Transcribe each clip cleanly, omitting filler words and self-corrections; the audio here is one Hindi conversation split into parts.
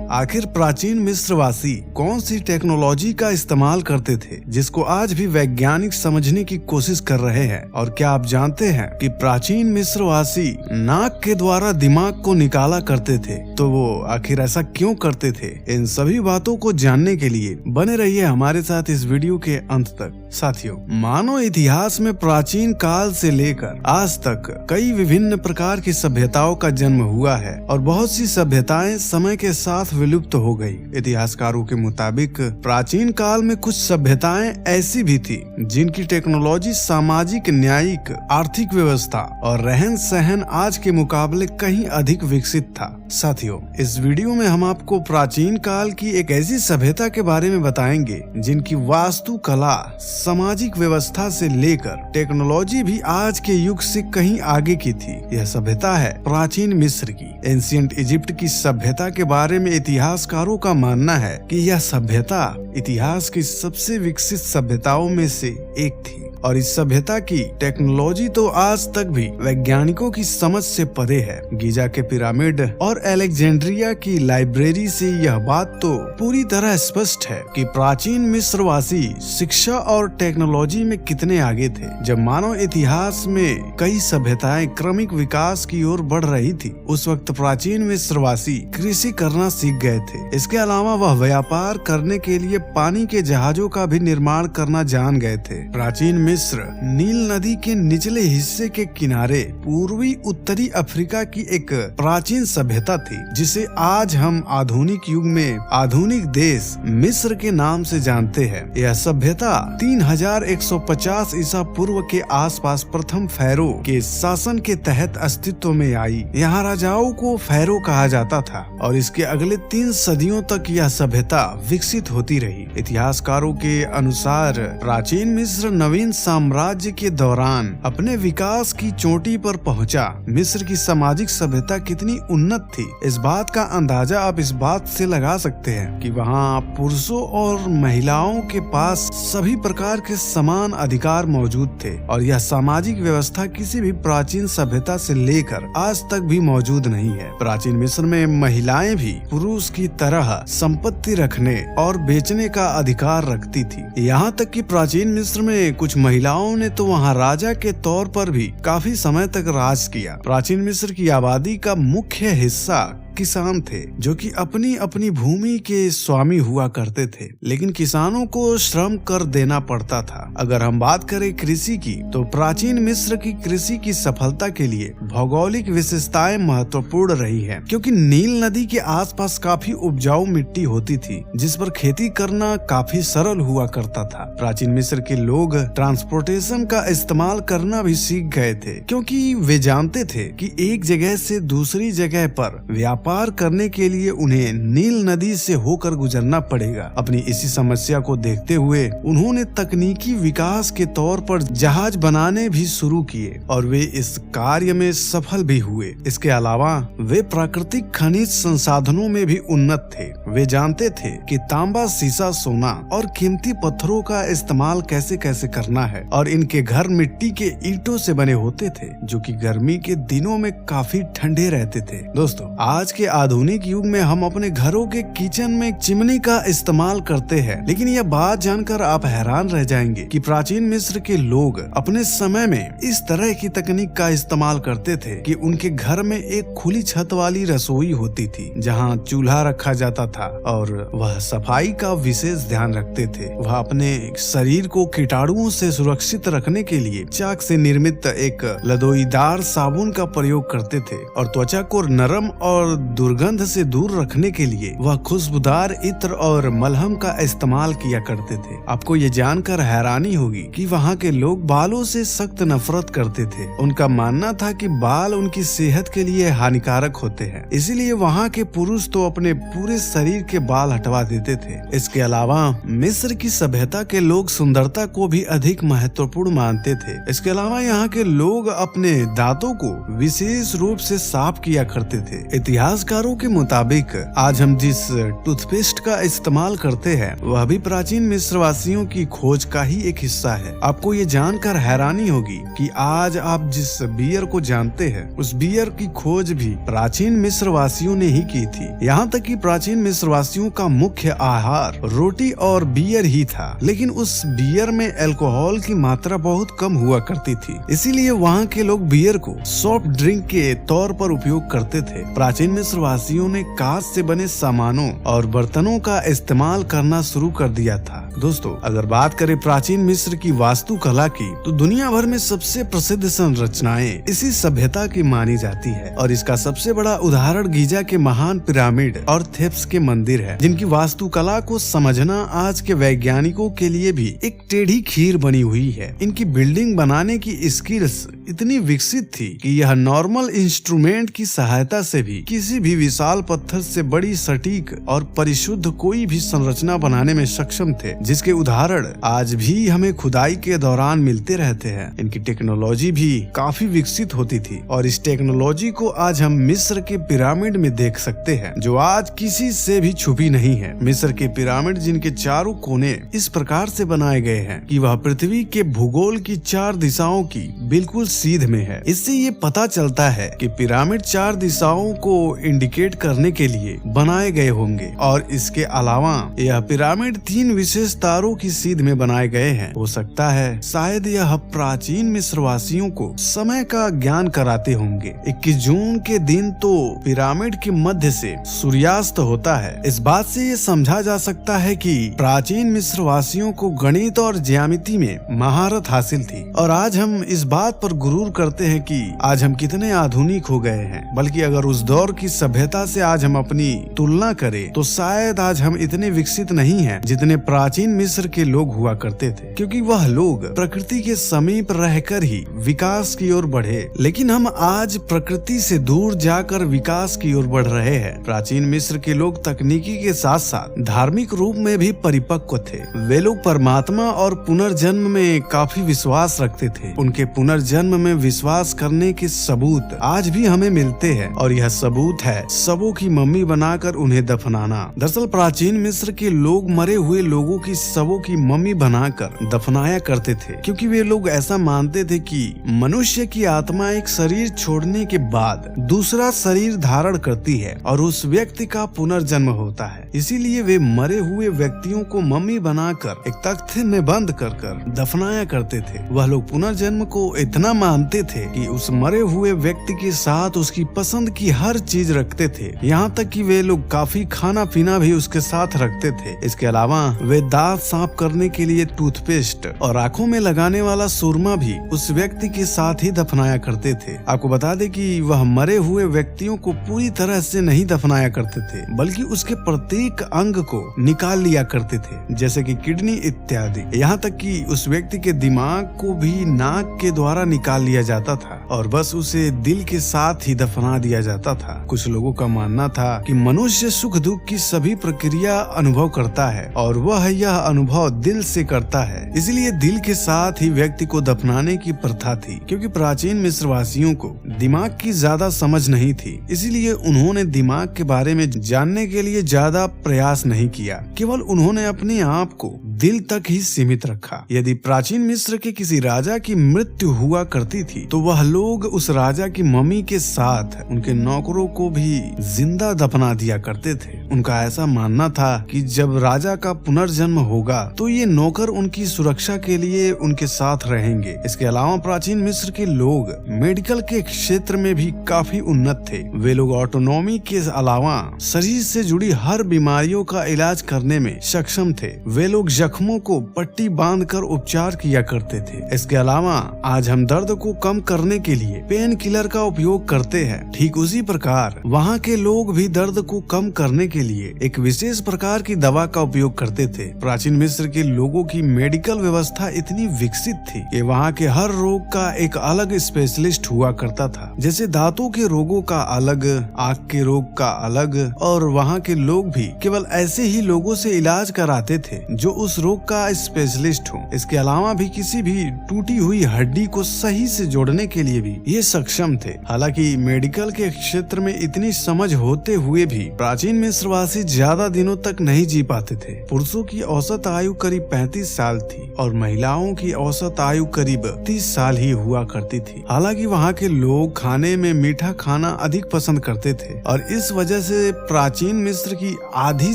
आखिर प्राचीन मिस्रवासी कौन सी टेक्नोलॉजी का इस्तेमाल करते थे जिसको आज भी वैज्ञानिक समझने की कोशिश कर रहे हैं? और क्या आप जानते हैं कि प्राचीन मिस्रवासी नाक के द्वारा दिमाग को निकाला करते थे? तो वो आखिर ऐसा क्यों करते थे? इन सभी बातों को जानने के लिए बने रहिए हमारे साथ इस वीडियो के अंत तक। साथियों, मानव इतिहास में प्राचीन काल से लेकर आज तक कई विभिन्न प्रकार की सभ्यताओं का जन्म हुआ है और बहुत सी सभ्यताएं समय के साथ विलुप्त हो गई। इतिहासकारों के मुताबिक प्राचीन काल में कुछ सभ्यताएं ऐसी भी थी जिनकी टेक्नोलॉजी, सामाजिक, न्यायिक, आर्थिक व्यवस्था और रहन सहन आज के मुकाबले कहीं अधिक विकसित था। साथियों, इस वीडियो में हम आपको प्राचीन काल की एक ऐसी सभ्यता के बारे में बताएंगे जिनकी वास्तुकला, सामाजिक व्यवस्था से लेकर टेक्नोलॉजी भी आज के युग से कहीं आगे की थी। यह सभ्यता है प्राचीन मिस्र की। एंशिएंट इजिप्ट की सभ्यता के बारे में इतिहासकारों का मानना है कि यह सभ्यता इतिहास की सबसे विकसित सभ्यताओं में से एक थी और इस सभ्यता की टेक्नोलॉजी तो आज तक भी वैज्ञानिकों की समझ से परे है। गीजा के पिरामिड और अलेक्जेंड्रिया की लाइब्रेरी से यह बात तो पूरी तरह स्पष्ट है कि प्राचीन मिस्रवासी शिक्षा और टेक्नोलॉजी में कितने आगे थे। जब मानव इतिहास में कई सभ्यताएं क्रमिक विकास की ओर बढ़ रही थी, उस वक्त प्राचीन मिस्रवासी कृषि करना सीख गए थे। इसके अलावा वह व्यापार करने के लिए पानी के जहाजों का भी निर्माण करना जान गए थे। प्राचीन मिस्र नील नदी के निचले हिस्से के किनारे पूर्वी उत्तरी अफ्रीका की एक प्राचीन सभ्यता थी जिसे आज हम आधुनिक युग में आधुनिक देश मिस्र के नाम से जानते हैं। यह सभ्यता 3150 ईसा पूर्व के आसपास प्रथम फैरो के शासन के तहत अस्तित्व में आई। यहाँ राजाओं को फैरो कहा जाता था और इसके अगले 3 सदियों तक यह सभ्यता विकसित होती रही। इतिहासकारों के अनुसार प्राचीन मिस्र नवीन साम्राज्य के दौरान अपने विकास की चोटी पर पहुंचा। मिस्र की सामाजिक सभ्यता कितनी उन्नत थी, इस बात का अंदाजा आप इस बात से लगा सकते हैं कि वहां पुरुषों और महिलाओं के पास सभी प्रकार के समान अधिकार मौजूद थे और यह सामाजिक व्यवस्था किसी भी प्राचीन सभ्यता से लेकर आज तक भी मौजूद नहीं है। प्राचीन मिस्र में महिलाएं भी पुरुष की तरह संपत्ति रखने और बेचने का अधिकार रखती थी। यहाँ तक कि प्राचीन मिस्र में कुछ महिलाओं ने तो वहां राजा के तौर पर भी काफी समय तक राज किया। प्राचीन मिस्र की आबादी का मुख्य हिस्सा किसान थे जो कि अपनी अपनी भूमि के स्वामी हुआ करते थे, लेकिन किसानों को श्रम कर देना पड़ता था। अगर हम बात करें कृषि की, तो प्राचीन मिस्र की कृषि की सफलता के लिए भौगोलिक विशेषताएं महत्वपूर्ण रही हैं, क्योंकि नील नदी के आसपास काफी उपजाऊ मिट्टी होती थी जिस पर खेती करना काफी सरल हुआ करता था। प्राचीन मिस्र के लोग ट्रांसपोर्टेशन का इस्तेमाल करना भी सीख गए थे, क्योंकि वे जानते थे कि एक जगह से दूसरी जगह पर व्यापार करने के लिए उन्हें नील नदी से होकर गुजरना पड़ेगा। अपनी इसी समस्या को देखते हुए उन्होंने तकनीकी विकास के तौर पर जहाज बनाने भी शुरू किए और वे इस कार्य में सफल भी हुए। इसके अलावा वे प्राकृतिक खनिज संसाधनों में भी उन्नत थे। वे जानते थे कि तांबा, सीसा, सोना और कीमती पत्थरों का इस्तेमाल कैसे कैसे करना है और इनके घर मिट्टी के ईंटों से बने होते थे जो कि गर्मी के दिनों में काफी ठंडे रहते थे। दोस्तों, आज के आधुनिक युग में हम अपने घरों के किचन में चिमनी का इस्तेमाल करते हैं, लेकिन यह बात जानकर आप हैरान रह जाएंगे कि प्राचीन मिस्र के लोग अपने समय में इस तरह की तकनीक का इस्तेमाल करते थे कि उनके घर में एक खुली छत वाली रसोई होती थी जहां चूल्हा रखा जाता था और वह सफाई का विशेष ध्यान रखते थे। वह अपने शरीर को कीटाणुओं से सुरक्षित रखने के लिए चाक से निर्मित एक लदोईदार साबुन का प्रयोग करते थे और त्वचा को नरम और दुर्गंध से दूर रखने के लिए वह खुशबूदार इत्र और मलहम का इस्तेमाल किया करते थे। आपको ये जानकर हैरानी होगी कि वहाँ के लोग बालों से सख्त नफरत करते थे। उनका मानना था कि बाल उनकी सेहत के लिए हानिकारक होते हैं, इसीलिए वहाँ के पुरुष तो अपने पूरे शरीर के बाल हटवा देते थे। इसके अलावा मिस्र की सभ्यता के लोग सुंदरता को भी अधिक महत्वपूर्ण मानते थे। इसके अलावा यहाँ के लोग अपने दांतों को विशेष रूप से साफ किया करते थे। इतिहास इतिहासकारों के मुताबिक आज हम जिस टूथपेस्ट का इस्तेमाल करते हैं वह भी प्राचीन मिस्रवासियों की खोज का ही एक हिस्सा है। आपको ये जानकर हैरानी होगी कि आज आप जिस बियर को जानते हैं उस बियर की खोज भी प्राचीन मिस्रवासियों ने ही की थी। यहाँ तक कि प्राचीन मिस्रवासियों का मुख्य आहार रोटी और बियर ही था, लेकिन उस बियर में अल्कोहल की मात्रा बहुत कम हुआ करती थी, इसीलिए वहाँ के लोग बियर को सॉफ्ट ड्रिंक के तौर पर उपयोग करते थे। प्राचीन मिस्रवासियों ने कांच से बने सामानों और बर्तनों का इस्तेमाल करना शुरू कर दिया था। दोस्तों, अगर बात करें प्राचीन मिस्र की वास्तुकला की तो दुनिया भर में सबसे प्रसिद्ध संरचनाएं इसी सभ्यता की मानी जाती है और इसका सबसे बड़ा उदाहरण गीजा के महान पिरामिड और थेप्स के मंदिर है, जिनकी वास्तुकला को समझना आज के वैज्ञानिकों के लिए भी एक टेढ़ी खीर बनी हुई है। इनकी बिल्डिंग बनाने की स्किल्स इतनी विकसित थी कि यह नॉर्मल इंस्ट्रूमेंट की सहायता से भी किसी भी विशाल पत्थर से बड़ी सटीक और परिशुद्ध कोई भी संरचना बनाने में सक्षम थे, जिसके उदाहरण आज भी हमें खुदाई के दौरान मिलते रहते हैं। इनकी टेक्नोलॉजी भी काफी विकसित होती थी और इस टेक्नोलॉजी को आज हम मिस्र के पिरामिड में देख सकते हैं, जो आज किसी से भी छुपी नहीं है। मिस्र के पिरामिड जिनके चारों कोने इस प्रकार से बनाए गए हैं कि वह पृथ्वी के भूगोल की 4 दिशाओं की बिल्कुल सीध में है। इससे ये पता चलता है कि पिरामिड 4 दिशाओं को इंडिकेट करने के लिए बनाए गए होंगे और इसके अलावा यह पिरामिड 3 विशेष तारों की सीध में बनाए गए हैं। हो सकता है शायद यह प्राचीन मिस्रवासियों को समय का ज्ञान कराते होंगे। 21 जून के दिन तो पिरामिड के मध्य से सूर्यास्त होता है। इस बात से ये समझा जा सकता है कि प्राचीन मिस्रवासियों को गणित और ज्यामिति में महारत हासिल थी और आज हम इस बात पर गुरूर करते हैं कि आज हम कितने आधुनिक हो गए हैं। बल्कि अगर उस दौर की सभ्यता से आज हम अपनी तुलना करें तो शायद आज हम इतने विकसित नहीं हैं जितने प्राचीन मिस्र के लोग हुआ करते थे, क्योंकि वह लोग प्रकृति के समीप रहकर ही विकास की ओर बढ़े, लेकिन हम आज प्रकृति से दूर जाकर विकास की ओर बढ़ रहे हैं। प्राचीन मिस्र के लोग तकनीकी के साथ साथ धार्मिक रूप में भी परिपक्व थे। वे लोग परमात्मा और पुनर्जन्म में काफी विश्वास रखते थे। उनके पुनर्जन्म में विश्वास करने के सबूत आज भी हमें मिलते हैं और यह सबूत है शवों की मम्मी बनाकर उन्हें दफनाना। दरअसल प्राचीन मिस्र के लोग मरे हुए लोगों की शवों की मम्मी बनाकर दफनाया करते थे, क्योंकि वे लोग ऐसा मानते थे कि मनुष्य की आत्मा एक शरीर छोड़ने के बाद दूसरा शरीर धारण करती है और उस व्यक्ति का पुनर्जन्म होता है। इसीलिए वे मरे हुए व्यक्तियों को मम्मी बनाकर एक तख्ते में बंद कर दफनाया करते थे। वह लोग पुनर्जन्म को इतना मानते थे कि उस मरे हुए व्यक्ति के साथ उसकी पसंद की हर चीज रखते थे, यहाँ तक कि वे लोग काफी खाना पीना भी उसके साथ रखते थे। इसके अलावा वे दांत साफ करने के लिए टूथपेस्ट और आंखों में लगाने वाला सुरमा भी उस व्यक्ति के साथ ही दफनाया करते थे। आपको बता दें कि वह मरे हुए व्यक्तियों को पूरी तरह से नहीं दफनाया करते थे, बल्कि उसके प्रत्येक अंग को निकाल लिया करते थे, जैसे कि किडनी इत्यादि। यहाँ तक कि उस व्यक्ति के दिमाग को भी नाक के द्वारा निकाल लिया जाता था और बस उसे दिल के साथ ही दफना दिया जाता था। कुछ लोगों का मानना था कि मनुष्य सुख दुख की सभी प्रक्रिया अनुभव करता है और वह यह अनुभव दिल से करता है, इसलिए दिल के साथ ही व्यक्ति को दफनाने की प्रथा थी। क्योंकि प्राचीन मिस्रवासियों को दिमाग की ज्यादा समझ नहीं थी, इसीलिए उन्होंने दिमाग के बारे में जानने के लिए ज्यादा प्रयास नहीं किया, केवल उन्होंने अपने आप को दिल तक ही सीमित रखा। यदि प्राचीन मिस्र के किसी राजा की मृत्यु हुआ करती थी तो वह लोग उस राजा की मम्मी के साथ उनके नौकरों को भी जिंदा दफना दिया करते थे। उनका ऐसा मानना था कि जब राजा का पुनर्जन्म होगा तो ये नौकर उनकी सुरक्षा के लिए उनके साथ रहेंगे। इसके अलावा प्राचीन मिस्र के लोग मेडिकल के क्षेत्र में भी काफी उन्नत थे। वे लोग ऑटोनॉमी के अलावा शरीर से जुड़ी हर बीमारियों का इलाज करने में सक्षम थे। वे लोग जख्मों को पट्टी बांधकर उपचार किया करते थे। इसके अलावा आज हम दर्द को कम करने के लिए पेन किलर का उपयोग करते हैं, ठीक उसी प्रकार वहाँ के लोग भी दर्द को कम करने के लिए एक विशेष प्रकार की दवा का उपयोग करते थे। प्राचीन मिस्र के लोगों की मेडिकल व्यवस्था इतनी विकसित थी कि वहाँ के हर रोग का एक अलग स्पेशलिस्ट हुआ करता था। जैसे दांतों के रोगों का अलग, आँख के रोग का अलग, और वहाँ के लोग भी केवल ऐसे ही लोगों से इलाज कराते थे जो उस रोग का स्पेशलिस्ट हूँ। इसके अलावा भी किसी भी टूटी हुई हड्डी को सही से जोड़ने के लिए भी ये सक्षम थे। हालांकि मेडिकल के क्षेत्र में इतनी समझ होते हुए भी प्राचीन मिस्रवासी ज्यादा दिनों तक नहीं जी पाते थे। पुरुषों की औसत आयु करीब 35 साल थी और महिलाओं की औसत आयु करीब 30 साल ही हुआ करती थी। हालांकि वहाँ के लोग खाने में मीठा खाना अधिक पसंद करते थे और इस वजह से प्राचीन मिस्र की आधी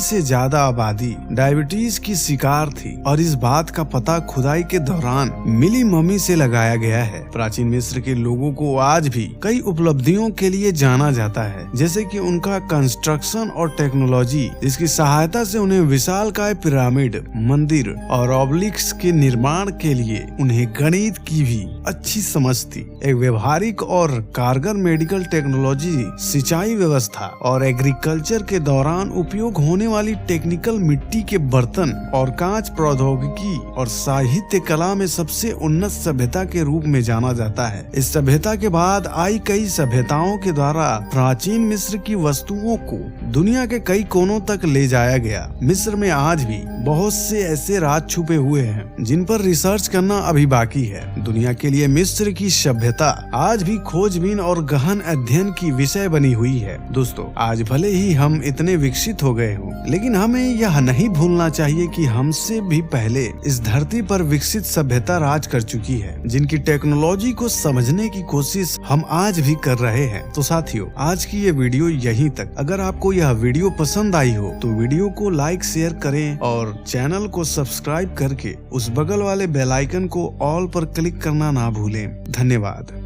से ज्यादा आबादी डायबिटीज की शिकार थी और इस बात का पता खुदाई के दौरान मिली मम्मी से लगाया गया है। प्राचीन मिस्र के लोगों को आज भी कई उपलब्धियों के लिए जाना जाता है, जैसे कि उनका कंस्ट्रक्शन और टेक्नोलॉजी, जिसकी सहायता से उन्हें विशालकाय पिरामिड, मंदिर और ऑब्लिक्स के निर्माण के लिए उन्हें गणित की भी अच्छी समझ थी। एक व्यवहारिक और कारगर मेडिकल टेक्नोलॉजी, सिंचाई व्यवस्था और एग्रीकल्चर के दौरान उपयोग होने वाली टेक्निकल मिट्टी के बर्तन और कांच प्रौद्योगिकी और साहित्य कला में सबसे उन्नत सभ्यता के रूप में जाना जाता है। इस सभ्यता के बाद आई कई सभ्यताओं के द्वारा प्राचीन मिस्र की वस्तुओं को दुनिया के कई कोनों तक ले जाया गया। मिस्र में आज भी बहुत से ऐसे राज छुपे हुए हैं जिन पर रिसर्च करना अभी बाकी है। दुनिया के लिए मिस्र की सभ्यता आज भी खोजबीन और गहन अध्ययन की विषय बनी हुई है। दोस्तों, आज भले ही हम इतने विकसित हो गए हों, लेकिन हमें यह नहीं भूलना चाहिए कि हमसे भी पहले इस धरती पर विकसित सभ्यता राज कर चुकी है, जिनकी टेक्नोलॉजी को समझने की कोशिश हम आज भी कर रहे हैं। तो साथियों, आज की ये वीडियो यहीं तक। अगर आपको यह वीडियो पसंद आई हो तो वीडियो को लाइक शेयर करें और चैनल को सब्सक्राइब करके उस बगल वाले बेल आइकन को ऑल पर क्लिक करना ना भूलें। धन्यवाद।